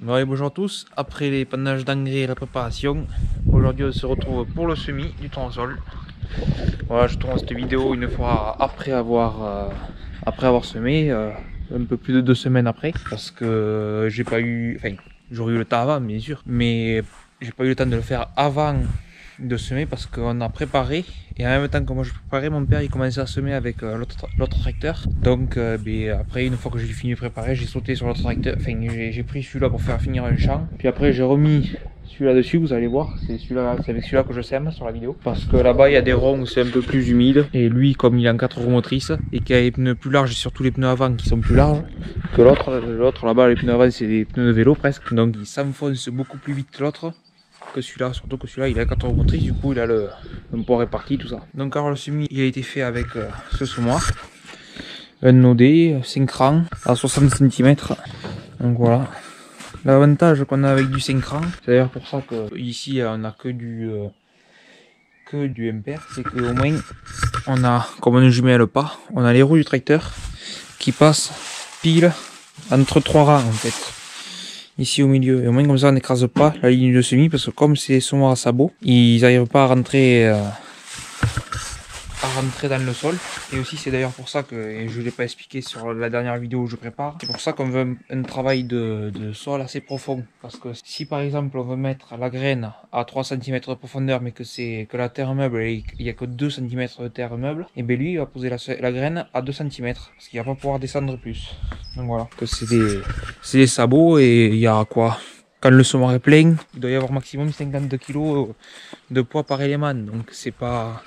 Bon, et bonjour à tous, après l'épandage d'engrais et la préparation, aujourd'hui on se retrouve pour le semis du tournesol. Voilà, je tourne cette vidéo une fois après avoir semé, un peu plus de 2 semaines après, parce que j'ai pas eu, enfin j'aurais eu le temps avant bien sûr, mais j'ai pas eu le temps de le faire avant de semer parce qu'on a préparé, et en même temps que moi je préparais, mon père il commençait à semer avec l'autre tracteur. Donc après, une fois que j'ai fini de préparer, j'ai sauté sur l'autre tracteur, enfin j'ai pris celui-là pour faire finir un champ, puis après j'ai remis celui-là dessus. Vous allez voir, c'est avec celui-là que je sème sur la vidéo, parce que là-bas il y a des ronds où c'est un peu plus humide, et lui, comme il est en 4 roues motrices et qu'il a les pneus plus larges, et surtout les pneus avant qui sont plus larges que l'autre là-bas, les pneus avant c'est des pneus de vélo presque, donc il s'enfonce beaucoup plus vite que l'autre, que celui-là, surtout que celui-là il a 4 roues motrices, du coup il a le poids réparti, tout ça. Donc alors le semis il a été fait avec ce semoir, un nodé 5 rangs à 60 cm, donc voilà. L'avantage qu'on a avec du 5 rangs, c'est d'ailleurs pour ça que ici on a que du MPR, c'est qu'au moins on a, comme on ne jumelle pas, on a les roues du tracteur qui passent pile entre 3 rangs en fait, ici au milieu, et au moins comme ça on n'écrase pas la ligne de semis, parce que comme c'est semoirs à sabot, ils n'arrivent pas à rentrer dans le sol. Et aussi c'est d'ailleurs pour ça que, et je ne l'ai pas expliqué sur la dernière vidéo où je prépare, c'est pour ça qu'on veut un travail de sol assez profond, parce que si par exemple on veut mettre la graine à 3 cm de profondeur, mais que la terre meuble, il n'y a que 2 cm de terre meuble, et bien lui il va poser la graine à 2 cm, parce qu'il va pas pouvoir descendre plus. Donc voilà, que c'est des sabots, et il y a quoi, quand le semoir est plein, il doit y avoir maximum 50 kg de poids par élément, donc c'est pas,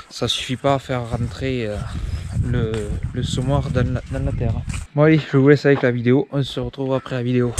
ça suffit pas à faire rentrer le semoir dans la terre. Bon allez, je vous laisse avec la vidéo, on se retrouve après la vidéo.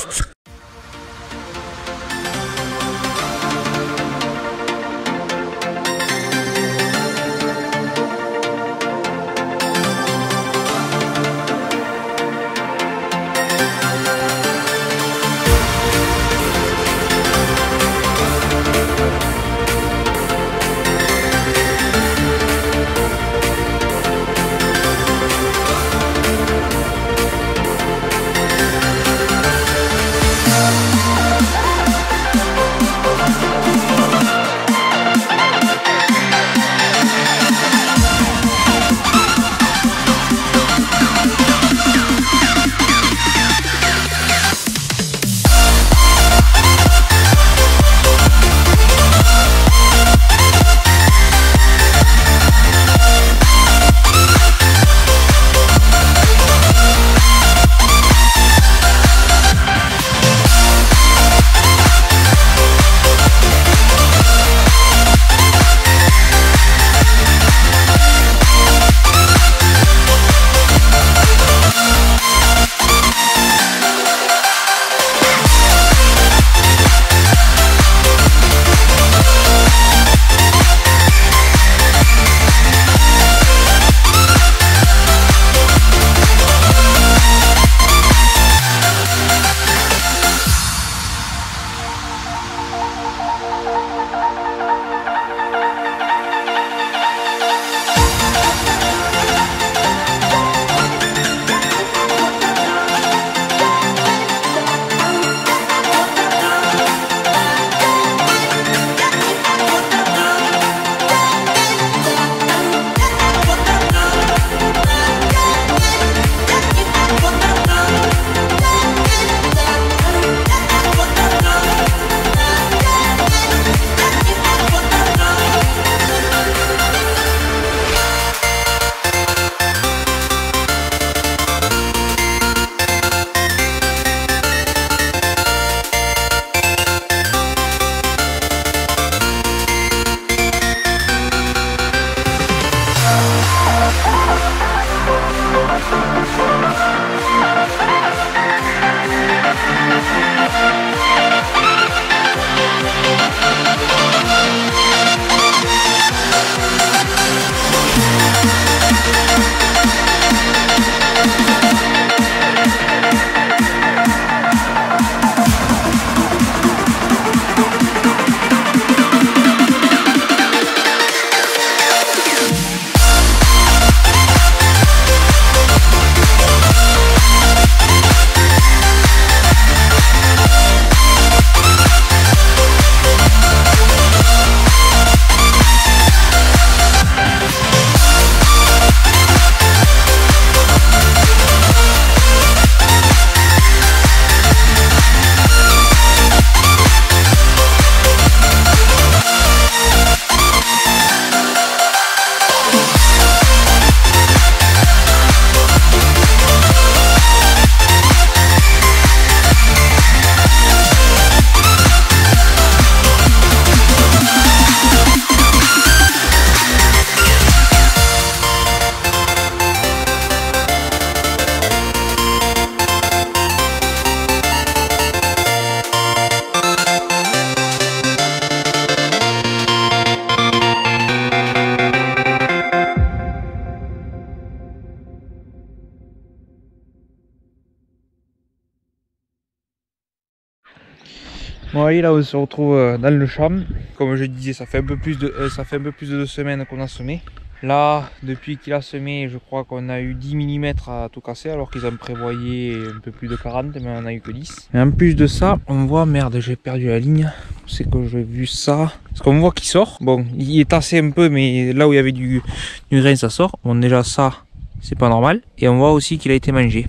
Bon allez, là on se retrouve dans le champ. Comme je disais, ça fait un peu plus de 2 semaines qu'on a semé. Là, depuis qu'il a semé, je crois qu'on a eu 10 mm à tout casser, alors qu'ils en prévoyaient un peu plus de 40, mais on a eu que 10. Et en plus de ça, on voit, merde, j'ai perdu la ligne. C'est que j'ai vu ça. Parce qu'on voit qu'il sort. Bon, il est tassé un peu, mais là où il y avait du grain, ça sort. Bon, déjà ça, c'est pas normal. Et on voit aussi qu'il a été mangé.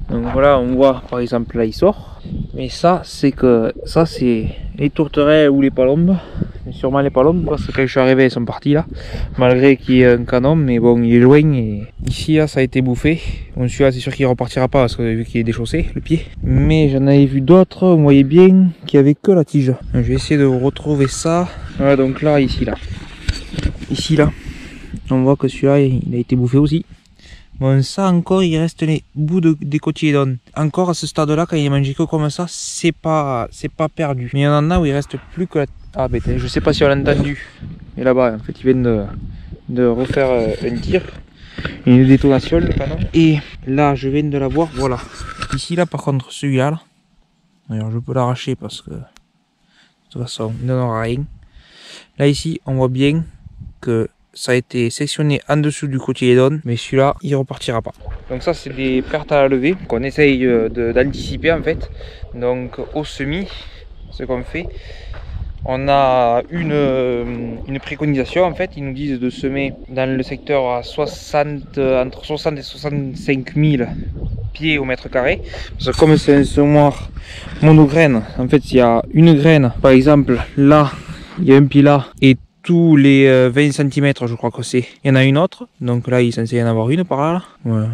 Donc voilà, on voit par exemple là il sort. Mais ça, c'est les tourterelles ou les palombes. Mais sûrement les palombes, parce que quand je suis arrivé, ils sont partis là. Malgré qu'il y ait un canon, mais bon, il est loin. Et ici, là, ça a été bouffé. Bon, celui-là, c'est sûr qu'il repartira pas parce que vu qu'il est déchaussé, le pied. Mais j'en avais vu d'autres, on voyait bien qu'il n'y avait que la tige. Donc, je vais essayer de retrouver ça. Voilà, donc là, ici, là, on voit que celui-là, il a été bouffé aussi. Bon, ça encore, il reste les bouts des cotylédones. Encore à ce stade-là, quand il est mangé que comme ça, c'est pas perdu. Mais il y en a où il reste plus que la... Ah bête, je sais pas si on l'a entendu. Mais là-bas, en fait, ils viennent de refaire un tir. Une détonation, le canon. Et là, je viens de la voir, voilà. Ici, là, par contre, celui-là, là. D'ailleurs, je peux l'arracher parce que... De toute façon, il n'en aura rien. Là, ici, on voit bien que... ça a été sectionné en dessous du cotylédone, mais celui-là, il repartira pas. Donc ça, c'est des pertes à la levée qu'on essaye d'anticiper en fait. Donc au semis, ce qu'on fait, on a une préconisation en fait. Ils nous disent de semer dans le secteur à entre 60 et 65 000 pieds au mètre carré. Parce que comme c'est un semoir monograine, en fait, il y a une graine, par exemple, là, il y a un pied là, et tous les 20 cm, je crois que c'est. Il y en a une autre, donc là il est censé y en avoir une par là. Voilà.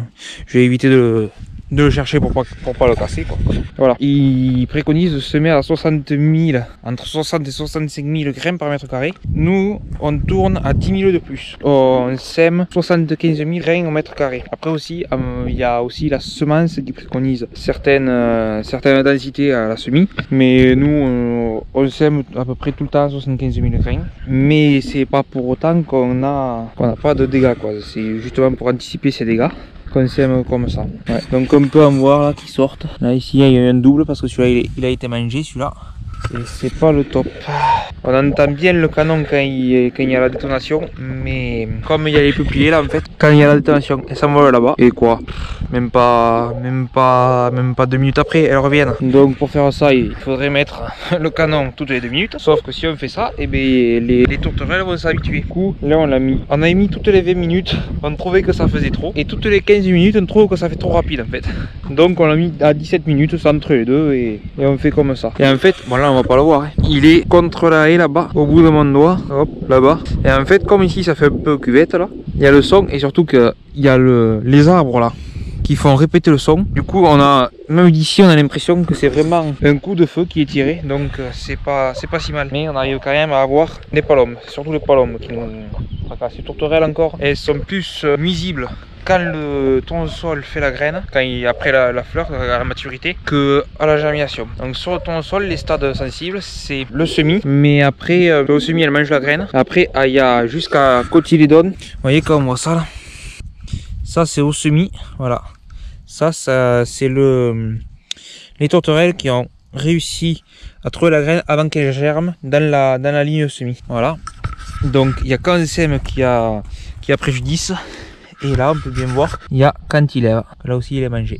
Je vais éviter de le chercher pour pas le casser, quoi. Voilà. Il préconise de semer à 60 000, entre 60 et 65 000 grains par mètre carré. Nous, on tourne à 10 000 de plus. On sème 75 000 grains au mètre carré. Après aussi, il y a aussi la semence qui préconise certaines densités à la semis. Mais nous, on sème à peu près tout le temps 75 000 grains. Mais c'est pas pour autant qu'on n'a pas de dégâts, quoi. C'est justement pour anticiper ces dégâts qu'on sème comme ça. Ouais. Donc on peut en voir là qui sortent. Là ici il y a eu un double parce que celui-là il a été mangé, celui-là. Et c'est pas le top. On entend bien le canon quand il y a la détonation, mais comme il y a les peupliers là en fait, quand il y a la détonation, elles s'envolent là-bas. Et quoi, même pas 2 minutes après, elles reviennent. Donc pour faire ça, il faudrait mettre le canon toutes les 2 minutes. Sauf que si on fait ça, et les tourterelles vont s'habituer. Du coup, là on l'a mis. On a mis toutes les 20 minutes, on trouvait que ça faisait trop. Et toutes les 15 minutes, on trouve que ça fait trop rapide en fait. Donc on l'a mis à 17 minutes, ça entre les deux et on fait comme ça. Et en fait, bon là on va pas le voir, hein. Il est contre la haie là-bas, au bout de mon doigt, hop, là-bas. Et en fait, comme ici ça fait un peu cuvette là, il y a le son et surtout qu'il y a les arbres là qui font répéter le son. Du coup, même d'ici, on a l'impression que c'est vraiment un coup de feu qui est tiré, donc c'est pas si mal. Mais on arrive quand même à avoir des palombes, surtout les palombes qui nous fracassent. Les tourterelles encore, elles sont plus nuisibles quand le tournesol fait la graine, après la fleur, à la maturité, que à la germination. Donc sur le tournesol, les stades sensibles, c'est le semis, mais après le semis elle mange la graine. Après il y a jusqu'à cotylédone. Vous voyez comme on voit ça là. Ça c'est au semis, voilà. Ça c'est les tourterelles qui ont réussi à trouver la graine avant qu'elle germe dans la ligne de semis. Voilà. Donc il y a qu'un sème qui a préjudice. Et là, on peut bien voir, il y a cantilève. Là aussi, il est mangé.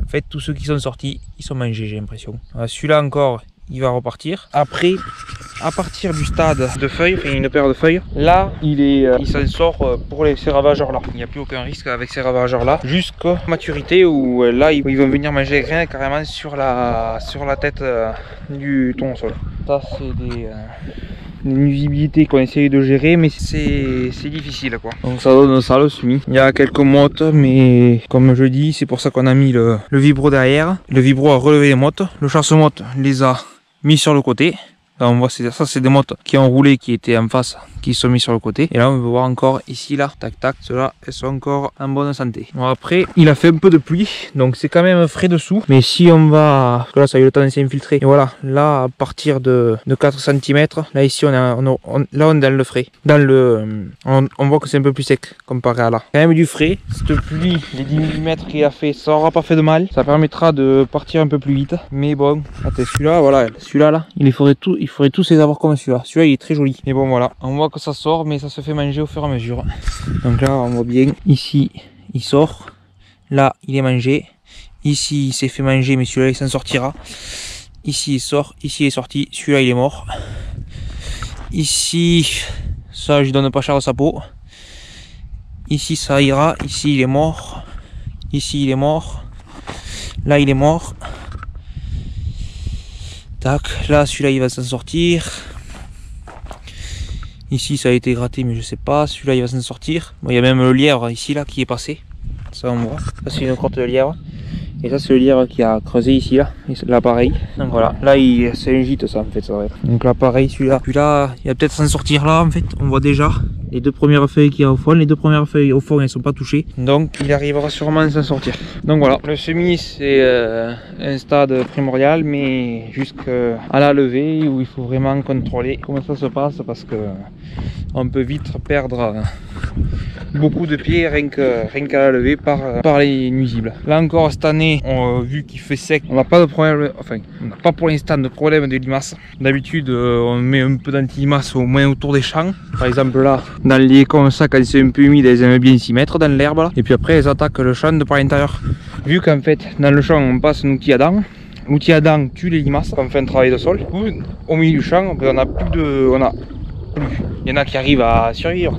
En fait, tous ceux qui sont sortis, ils sont mangés, j'ai l'impression. Celui-là encore, il va repartir. Après, à partir du stade de feuilles, enfin une paire de feuilles, là, il s'en sort pour ces ravageurs-là. Il n'y a plus aucun risque avec ces ravageurs-là. Jusqu'à maturité où là, ils vont venir manger les grains carrément sur la tête du tournesol. Ça, c'est des nuisibilités qu'on essaye de gérer, mais c'est difficile quoi. Donc ça donne ça le semis. Il y a quelques mottes, mais comme je dis, c'est pour ça qu'on a mis le vibro derrière. Le vibro a relevé les mottes. Le chasse-motte les a mis sur le côté. Là on voit ça, c'est des mottes qui ont roulé, qui étaient en face, qui sont mis sur le côté. Et là on peut voir encore ici là, tac tac, ceux-là elles sont encore en bonne santé. Bon, après il a fait un peu de pluie, donc c'est quand même frais dessous. Mais si on va, parce que là ça a eu le temps de s'infiltrer. Et voilà, là à partir de 4 cm, là ici là on est dans le frais. Dans le, on voit que c'est un peu plus sec comparé à là. Quand même du frais, cette pluie, les 10 mm qu'il a fait, ça aura pas fait de mal. Ça permettra de partir un peu plus vite. Mais bon, attends, celui-là, voilà, celui-là là, il faudrait tous les avoir comme celui-là. Celui-là il est très joli. Mais bon voilà, on voit que ça sort, mais ça se fait manger au fur et à mesure. Donc là on voit bien, ici il sort, là il est mangé, ici il s'est fait manger mais celui-là il s'en sortira. Ici il sort, ici il est sorti, celui-là il est mort. Ici, ça je donne pas cher de sa peau. Ici ça ira, ici il est mort. Ici il est mort. Là il est mort. Tac, là celui-là il va s'en sortir. Ici ça a été gratté mais je sais pas, celui-là il va s'en sortir. Bon, il y a même le lièvre ici là qui est passé. Ça on voit. Ça c'est une crotte de lièvre. Et ça c'est le lièvre qui a creusé ici là. Et là pareil. Donc voilà, là c'est un gîte ça en fait, ça va être. Donc là pareil, celui-là. Puis là, il va peut-être s'en sortir là en fait. On voit déjà les deux premières feuilles qui y a au fond. Les deux premières feuilles au fond elles sont pas touchées. Donc il arrivera sûrement à s'en sortir. Donc voilà, le semis c'est un stade primordial, mais jusqu'à la levée où il faut vraiment contrôler comment ça se passe, parce que on peut vite perdre beaucoup de pieds rien qu'à la levée par les nuisibles. Là encore cette année, vu qu'il fait sec, on n'a pas de problème, enfin on n'a pas pour l'instant de problème de limaces. D'habitude on met un peu d'anti-limaces au moins autour des champs. Par exemple là, dans les comme ça, quand c'est un peu humide, elles aiment bien s'y mettre dans l'herbe là. Et puis après elles attaquent le champ de par l'intérieur. Vu qu'en fait dans le champ on passe un outil à dents. L'outil à dents tue les limaces quand on fait un travail de sol. Au milieu du champ, on a plus de... Il y en a qui arrivent à survivre,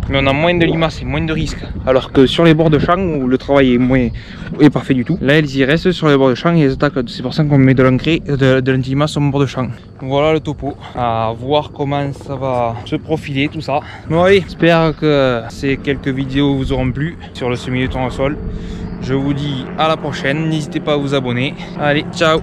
mais on a moins de limaces et moins de risques. Alors que sur les bords de champ où le travail est pas fait du tout, là elles y restent sur les bords de champ et elles attaquent. C'est pour ça qu'on met de l'engrais, de l'anti-limace au bord de champ. Voilà le topo, à voir comment ça va se profiler tout ça. Bon allez, j'espère que ces quelques vidéos vous auront plu sur le semis de tournesol. Je vous dis à la prochaine, n'hésitez pas à vous abonner. Allez, ciao!